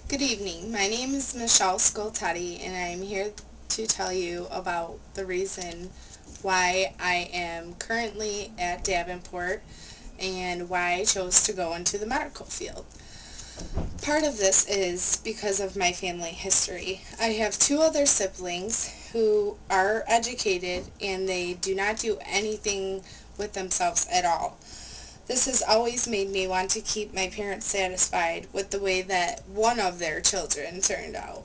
Good evening. My name is Michelle Scoltetti, and I am here to tell you about the reason why I am currently at Davenport and why I chose to go into the medical field. Part of this is because of my family history. I have two other siblings who are educated and they do not do anything with themselves at all. This has always made me want to keep my parents satisfied with the way that one of their children turned out.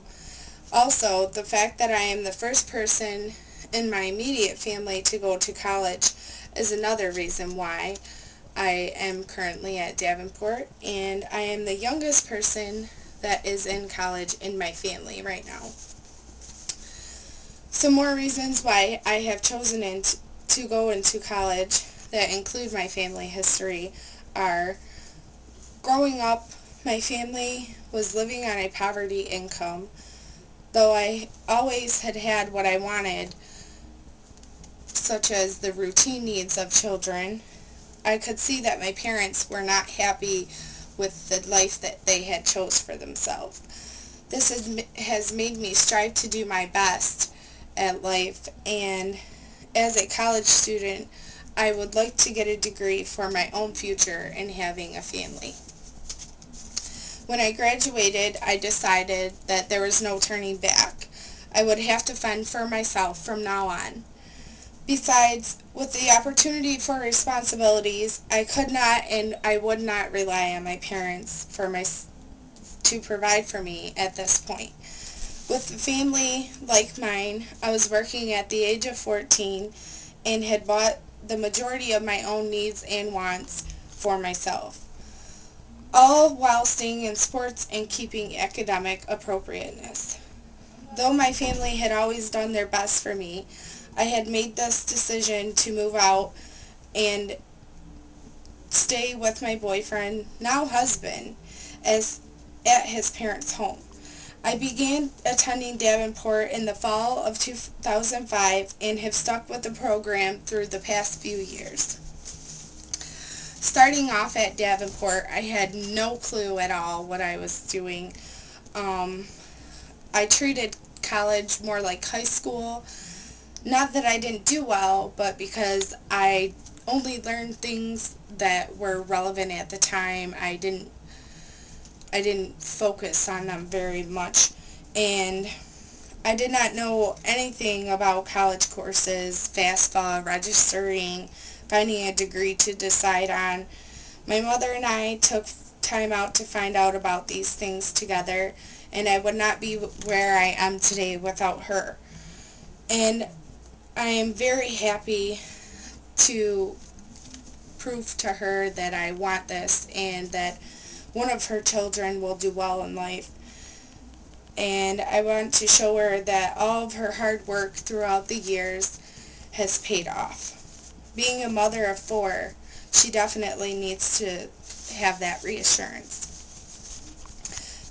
Also, the fact that I am the first person in my immediate family to go to college is another reason why I am currently at Davenport, and I am the youngest person that is in college in my family right now. Some more reasons why I have chosen to go into college that include my family history are growing up, my family was living on a poverty income. Though I always had had what I wanted, such as the routine needs of children, I could see that my parents were not happy with the life that they had chose for themselves. This has made me strive to do my best at life, and as a college student, I would like to get a degree for my own future and having a family. When I graduated, I decided that there was no turning back. I would have to fend for myself from now on. Besides, with the opportunity for responsibilities, I could not and I would not rely on my parents to provide for me at this point. With a family like mine, I was working at the age of 14 and had bought the majority of my own needs and wants for myself, all while staying in sports and keeping academic appropriateness. Though my family had always done their best for me, I had made this decision to move out and stay with my boyfriend, now husband, as at his parents' home. I began attending Davenport in the fall of 2005 and have stuck with the program through the past few years. Starting off at Davenport, I had no clue at all what I was doing. Um, I treated college more like high school. Not that I didn't do well, but because I only learned things that were relevant at the time. I didn't focus on them very much, and I did not know anything about college courses, FAFSA, registering, finding a degree to decide on. My mother and I took time out to find out about these things together, and I would not be where I am today without her. And I am very happy to prove to her that I want this and that one of her children will do well in life. And I want to show her that all of her hard work throughout the years has paid off. Being a mother of four, she definitely needs to have that reassurance.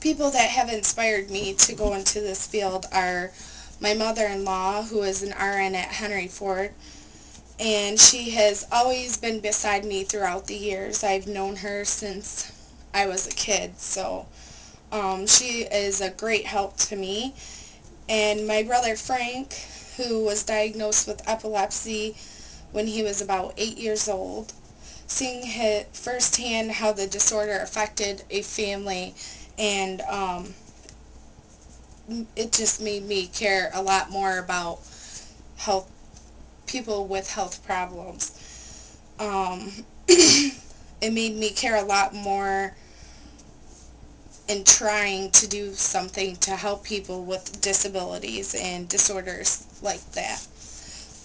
People that have inspired me to go into this field are my mother-in-law, who is an RN at Henry Ford, and she has always been beside me throughout the years. I've known her since I was a kid, so she is a great help to me. And my brother Frank, who was diagnosed with epilepsy when he was about 8 years old, seeing firsthand how the disorder affected a family, and it just made me care a lot more about health, people with health problems. It made me care a lot more in trying to do something to help people with disabilities and disorders like that.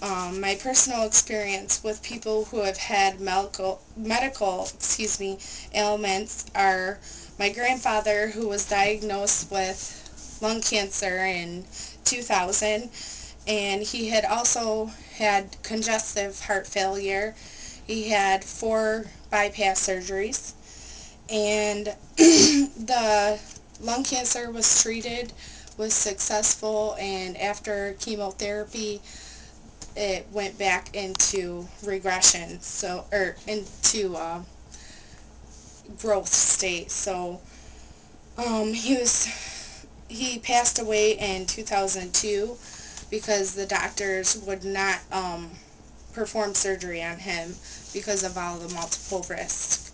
My personal experience with people who have had medical ailments are my grandfather, who was diagnosed with lung cancer in 2000, and he had also had congestive heart failure. He had 4 bypass surgeries, and the lung cancer was treated, was successful, and after chemotherapy it went back into regression, or into growth state. So He passed away in 2002 because the doctors would not perform surgery on him because of all the multiple risks.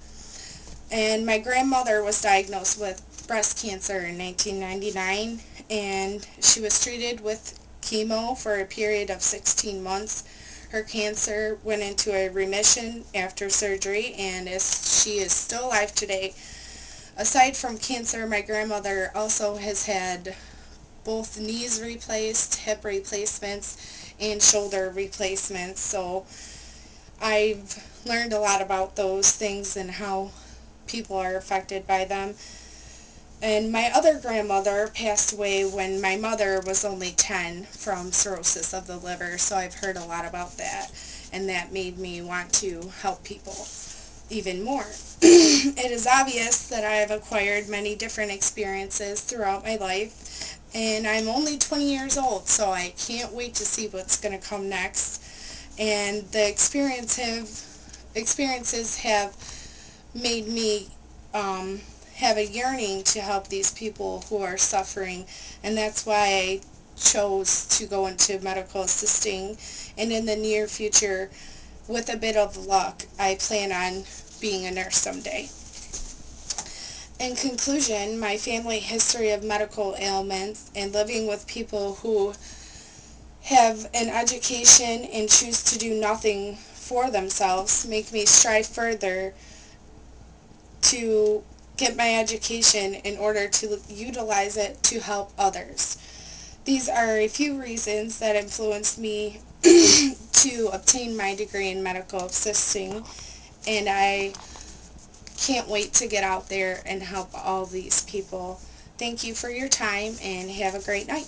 And my grandmother was diagnosed with breast cancer in 1999, and she was treated with chemo for a period of 16 months. Her cancer went into a remission after surgery, and she is still alive today. Aside from cancer, my grandmother also has had both knees replaced, hip replacements, and shoulder replacements. So I've learned a lot about those things and how people are affected by them. And my other grandmother passed away when my mother was only 10 from cirrhosis of the liver, so I've heard a lot about that, and that made me want to help people even more. It is obvious that I have acquired many different experiences throughout my life, and I'm only 20 years old, so I can't wait to see what's going to come next. And the experiences have made me have a yearning to help these people who are suffering, and that's why I chose to go into medical assisting. And in the near future, with a bit of luck, I plan on being a nurse someday. In conclusion, my family history of medical ailments and living with people who have an education and choose to do nothing for themselves make me strive further to get my education in order to utilize it to help others. These are a few reasons that influenced me to obtain my degree in medical assisting, and I can't wait to get out there and help all these people. Thank you for your time, and have a great night.